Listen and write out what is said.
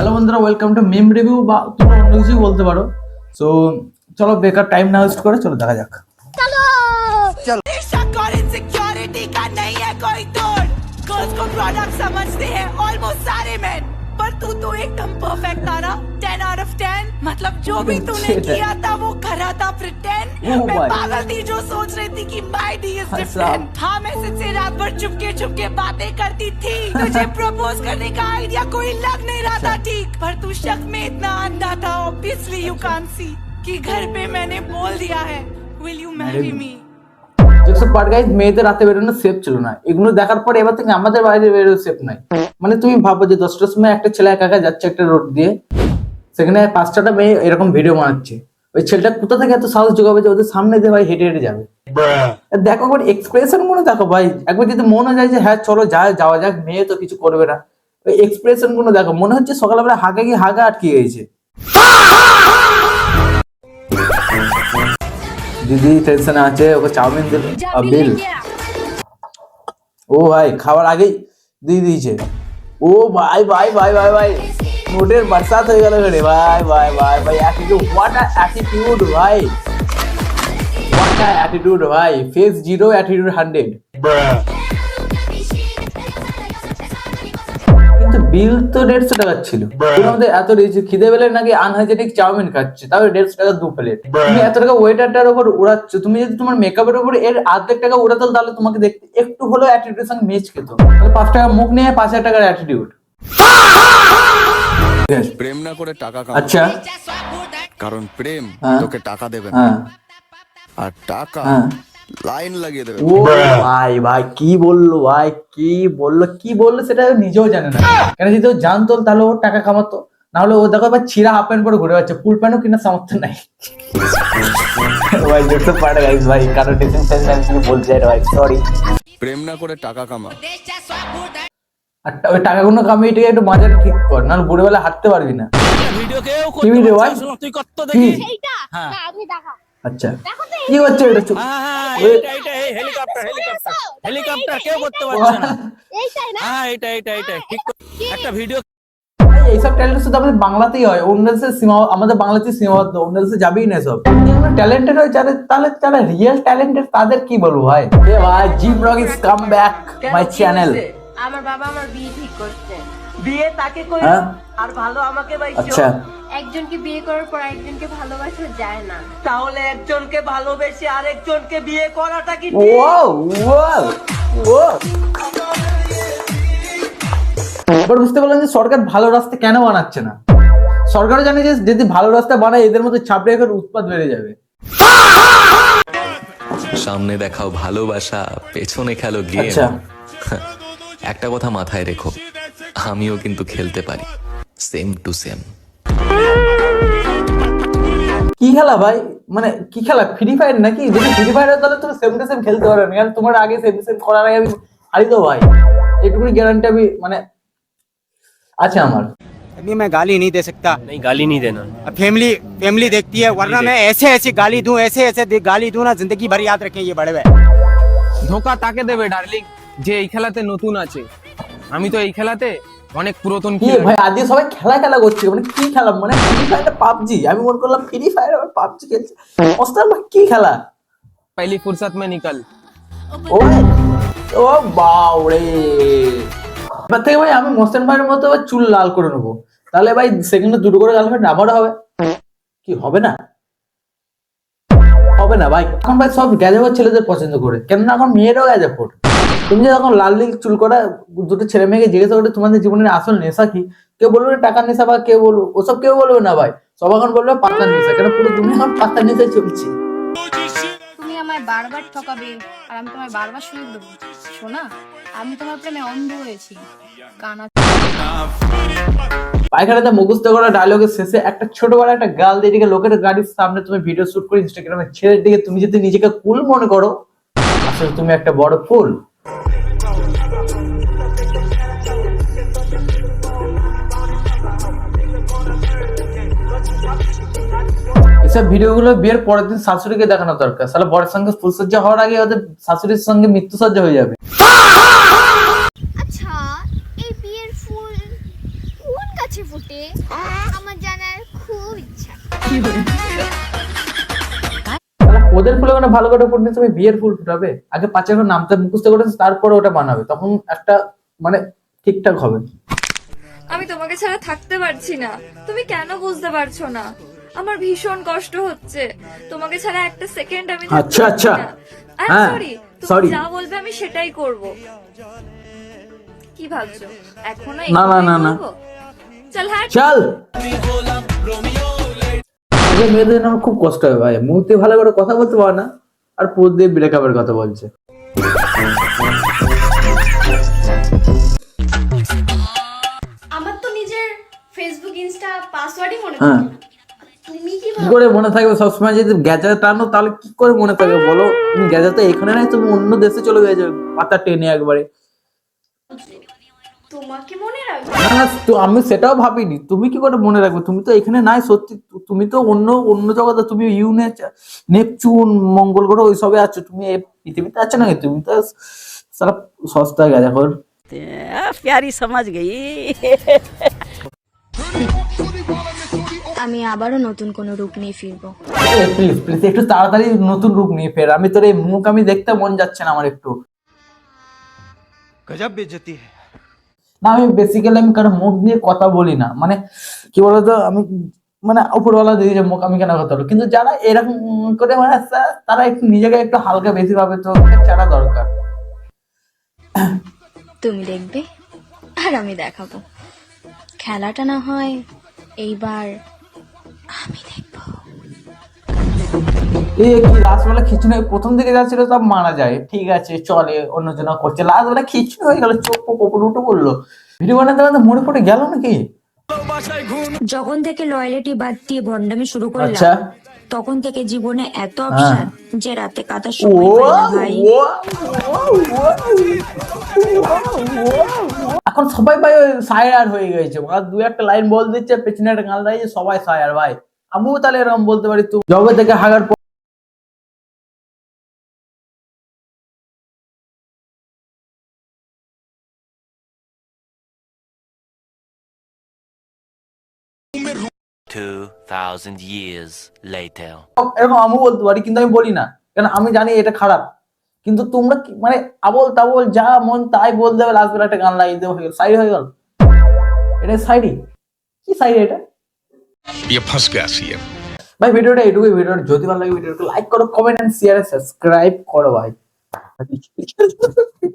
Hello বন্ধুরা, welcome to meme review বা তোমরা অন্য কিছুই বলতে পারো। সো চলো বেকার টাইম না ওয়েস্ট করে চলো দেখা যাক। शक और इनसिक्योरिटी का नहीं है कोई तोड़। गर्ल्स को प्रोडक्ट समझते हैं ऑलमोस्ट सारे मैन, पर तू तो एकदम परफेक्ट था ना। 10 आउट ऑफ 10। मतलब जो भी तूने किया था वो करा था प्रिटेंड। मैं पागल थी जो सोच रही थी कि माय डी इज डिफरेंट। हाँ मैं से रात भर चुपके बातें करती थी। तुझे प्रपोज करने का आइडिया कोई लग नहीं रहा था ठीक, पर तू शक में इतना अंधा था ऑब्वियसली यू कांट सी कि घर पे मैंने बोल दिया है विल यू मैरी मी। যেসব পার্ট গাইজ মেয়েদের রাতে বেরোনো সেফ ছিল না, এগুলো দেখার পরে এবার থেকে আমাদের বাইরে বেরোনো সেফ নাই। মানে তুমি ভাবো যে 10টার সময় একটা ছেলে একা একা যাচ্ছে একটা রোড দিয়ে, সেখানে 5টা মেয়ে এরকম ভিডিও বানাচ্ছে। ওই ছেলেটা কোথা থেকে এত সাহস যোগাবে যে ওদের সামনে দিয়ে ভাই হেঁটে হেঁটে যাবে? দেখো একবার এক্সপ্রেশন গুলো দেখো ভাই, একবার যদি মনে যায় যে হ্যাঁ চলো যাওয়া যাক, মেয়ে তো কিছু করবে না, ওই এক্সপ্রেশন গুলো দেখো, মনে হচ্ছে সকালবেলা হাগা আটকে গেছে। দিদি টেনশনে আছে, ওকে চাউমিন দিল বিল। ও ভাই খাবার আগেই দিয়ে দিয়েছে। ও ভাই ভাই ভাই ভাই ভাই নোটের বরসাত হয়ে গেল রে ভাই ভাই ভাই ভাই অ্যাটিটিউড, হোয়াট আ অ্যাটিটিউড ভাই, হোয়াট আ অ্যাটিটিউড ভাই, ফেস 0 অ্যাটিটিউড 100। কিন্তু বিল তো 150 টাকা ছিল। তুমি আমাদের এত খিদে পেলে নাকি আনহাইজেনিক চাউমিন খাচ্ছে, তাও 150 টাকা 2 প্লেট। তুমি এত টাকা ওয়েটারটার উপর উড়াচ্ছ, তুমি যদি তোমার মেকআপের উপর এর অর্ধেক টাকা উড়াতো তাহলে তোমাকে দেখতে একটু হলেও অ্যাটিটিউডের সঙ্গে ম্যাচ খেত। 5 টাকা মুখ নিয়ে 5000 টাকার অ্যাটিটিউড। প্রেম না করে টাকা কামাও। আচ্ছা, কারণ প্রেম তোকে টাকা দেবে না, আর টাকা লাইন লাগিয়ে দেবে। ও ভাই ভাই কি বললো ভাই, কি বললো সেটা নিজেও জানে না। কেন যদি ও জানতো তাহলে ও টাকা কামাতো, না হলে ও দেখো এবার ছিঁড়া হাফ প্যান্ট পরে ঘুরে যাচ্ছে, ফুল প্যান্টও কিনা সামর্থ্য নাই। ভাই দেখতে পারে গাইস ভাই, কারণ টিচিং সেন্স আমি বলতে চাই ভাই, সরি। প্রেম না করে টাকা কামা, আর ওই টাকাগুলো কামিয়ে টিকে একটু মাজাটা ঠিক কর, নাহলে বুড়োবেলা হাঁটতে পারবি না। কি ভিডিও ভাই? তুই কত দেখি এইটা হ্যাঁ না আপনি দেখা আচ্ছা কি হচ্ছে এটা? এইটা হেলিকপ্টার কেউ করতে পারছে না। এইটাই না হ্যাঁ এইটা ঠিক একটা ভিডিও। এইসব ট্যালেন্ট শুধু আমাদের বাংলাতেই হয়, অন্য দেশে আমাদের বাংলাতে সীমাবদ্ধ, অন্য দেশে যাবেই না সব। ট্যালেন্টেড হয় তাহলে যারা রিয়েল ট্যালেন্টেড তাদের কি বলবো ভাই? এ ভাই Jim Rock is come back my channel. আমার বাবা আমার বিয়ে ঠিক করছে। বিয়ে তাকে করে আর ভালো আমাকে বাইছো। আচ্ছা, একজনকে বিয়ে করার পর একজনকে ভালোবাসা যায় না, তাহলে একজনকে ভালোবেসে আরেকজনকে বিয়ে করাটা কি? Wow wow wow. এবার বুঝতে পারলাম যে সরকার ভালো রাস্তা কেন বানাচ্ছে না। সরকারও জানে যে যদি ভালো রাস্তা বানায় এদের মধ্যে ছাপড়ে এখন উৎপাদ বেড়ে যাবে। সামনে দেখাও ভালোবাসা, পেছনে খেলো গেম। আচ্ছা, একটা কথা মাথায় রেখো, আমিও কিন্তু খেলতে পারি, সেম টু সেম। কি খেলা ভাই? মানে কি খেলা, ফ্রি ফায়ার নাকি? যদি ফ্রি ফায়ার হয় তাহলে তুমি সেম টু সেম খেলতে পারো না, কারণ তোমার আগে সেম টু সেম করার আগে আমি হারি তো ভাই, এইটুকুনি গ্যারান্টি আমি মানে আছে আমার। अभी मैं गाली नहीं दे सकता। नहीं गाली नहीं देना। फैमिली देखती है, वरना मैं ऐसे गाली दूं, ऐसे गाली दूं ना, जिंदगी भर याद रखें ये बड़े भाई। ধোকা তাকে দেবে ডার্লিং যে এই খেলাতে নতুন আছে, আমি তো এই খেলাতে অনেক পুরাতন। কি ভাই আজকে সবাই খেলা করছে, মানে কি খেলা? মানে ফ্রি ফায়ার পাবজি, আমি মনে করলাম ফ্রি ফায়ার আবার পাবজি খেলছে। ওস্তাদ ভাই কি খেলা? पहली फुर्सत में निकल। ও ও বাউরে, এবার থেকে ভাই আমি মোস্তান ভাইয়ের মতো চুল লাল করে নেবো, তাহলে ভাই সেকেন্ডে 2টো করে গার্লফ্রেন্ড আবারও হবে। কি হবে না? হবে না ভাই। এখন ভাই সব গ্যাজাফোর ছেলেদের পছন্দ করে, কেননা এখন মেয়েরাও গ্যাজাফোর। তুমি যে এখন লাল লিল চুল করা 2টো ছেলে মেয়েকে জিজ্ঞাসা করে তোমাদের জীবনের আসল নেশা কি, কেউ বলবে টাকার নেশা, বা কেউ বলবো ওসব, কেউ বলবে না ভাই, সব এখন বলবে পাতার নেশা। কেন পুরো দুনিয়া এখন পাতার নেশায় চলছে। তুমি আমায় বারবার ঠকাবে আর আমি তোমায় বারবার সুযোগ দেবো। শোনা, আমি তোমার প্রেমে অন্ধ হয়েছি। কানা পায়খানাতে মুখস্থ করা ডায়লগের শেষে একটা ছোটবেলা একটা গাল দিয়ে লোকের গাড়ির সামনে তুমি ভিডিও শুট করে ইনস্টাগ্রামে ছেড়ে দিকে তুমি যদি নিজেকে কুল মনে করো, আসলে তুমি একটা বড় ফুল। এসব ভিডিওগুলো বিয়ের পরের দিন শাশুড়িকে দেখানো দরকার, তাহলে বরের সঙ্গে ফুলসজ্জা হওয়ার আগে ওদের শাশুড়ির সঙ্গে মৃত্যুসজ্জা হয়ে যাবে। আচ্ছা এই বিয়ের ফুল কোন গাছ গাছে ফুটে আমার জানার খুব ইচ্ছা। তাহলে ওদের ফুলে কোনো ভালো করে ফুটলে তুমি বিয়ের ফুল ফুটাবে? আগে 5 এখন নামটা মুখস্থ করে তারপরে ওটা বানাবে, তখন একটা মানে ঠিকঠাক হবে। আমি তোমাকে ছাড়া থাকতে পারছি না, তুমি কেন বুঝতে পারছো না? আমার ভীষণ কষ্ট হচ্ছে, তোমাকে ছাড়া একটা সেকেন্ড আমি থাকতে আচ্ছা, পারছি আচ্ছা। না। আই হ্যাঁ, সরি, sorry. তুমি যা বলবে আমি সেটাই করব। কি ভাবছো এখনো না, না, এটাই না, না। বলবো? চল হ্যাঁ, চল। এই মেয়েদের জন্য আমার খুব কষ্ট হয় ভাই, মুহূর্তে ভালো করে কথা বলতে পারে না, আর পোজ দিয়ে ব্রেকআপের কথা বলছে। আমার তো নিজের ফেসবুক ইনস্টা পাসওয়ার্ডই মনে হ্যাঁ। থাকে না। তুমি কি কি করে মনে থাকবে? সবসময় যদি গ্যাজেট টানো তাহলে কি করে মনে থাকবে বলো? তুমি গ্যাজেট তো এখানে নাই, তুমি অন্য দেশে চলে গেছো পাতা টেনে একবারে। তোমাকে মনে রাখবে? না না, তো আমি সেটাও ভাবিনি, তুমি কি করে মনে রাখবে? তুমি তো এখানে নাই সত্যি, তুমি তো অন্য অন্য জগতে, তুমি নেপচুন মঙ্গল গ্রহ ওইসবে আছো, তুমি এই পৃথিবীতে আছো নাকি? তুমি তো সারা সস্তা গেছে এখন। প্যারি সমাজ গই। আমি আবারও নতুন কোন রূপ নিয়ে ফিরবো। প্লিজ প্লিজ একটু তাড়াতাড়ি নতুন রূপ নিয়ে ফের, আমি তোর এই মুখ আমি দেখতে মন যাচ্ছে না আমার একটু। गजब बेइज्जती है। না আমি বেসিক্যালি আমি কারো মুখ নিয়ে কথা বলি না, মানে কি বলতো, আমি মানে উপরওয়ালা দিয়ে যে মুখ আমি কেন কথা বলবো, কিন্তু যারা এরকম করে মানে তারা একটু নিজেকে একটু হালকা বেশি ভাবে, তো চারা দরকার। তুমি দেখবে আর আমি দেখাবো, খেলাটা না হয় এইবার আমি দেখবো। এই কি লাস্ট বেলা খিচুড়ি প্রথম দিকে যাচ্ছিল সব মারা যায়, ঠিক আছে চলে অন্যজনা করছে, লাস্ট বেলা খিচুড়ি হয়ে গেল, চোখ কপড় উঠে পড়লো, ভিডিও বানাতে বানাতে মরে পড়ে গেল নাকি? যখন থেকে লয়ালিটি বাদ দিয়ে ভন্ডামি শুরু করলাম, আচ্ছা। তখন থেকে জীবনে এত অপশন যে রাতে কাটার ও সময় পাই না ভাই। এখন সবাই ভাই সায়ার হয়ে গেছে, ওরা দু একটা লাইন বল দিচ্ছে, পেছনে একটা গান দিচ্ছে, সবাই সায়ার ভাই। আমিও তাহলে এরকম বলতে পারি, তুই জবে থেকে হাগার পর এরকম আমিও বলতে পারি, কিন্তু আমি বলি না, কারণ আমি জানি এটা খারাপ। কিন্তু তোমরা মানে আবল তাবল যা মন তাই বল দেবে, লাস্ট বেলা একটা গান লাগিয়ে দেবে, সাইড হয়ে গেল। এটা সাইডি কি সাইড এটা? ভাই ভিডিওটা এইটুকুই, ভিডিওটা যদি ভালো লাগে ভিডিওটা লাইক করো, কমেন্ট এন্ড শেয়ার, সাবস্ক্রাইব করো ভাই।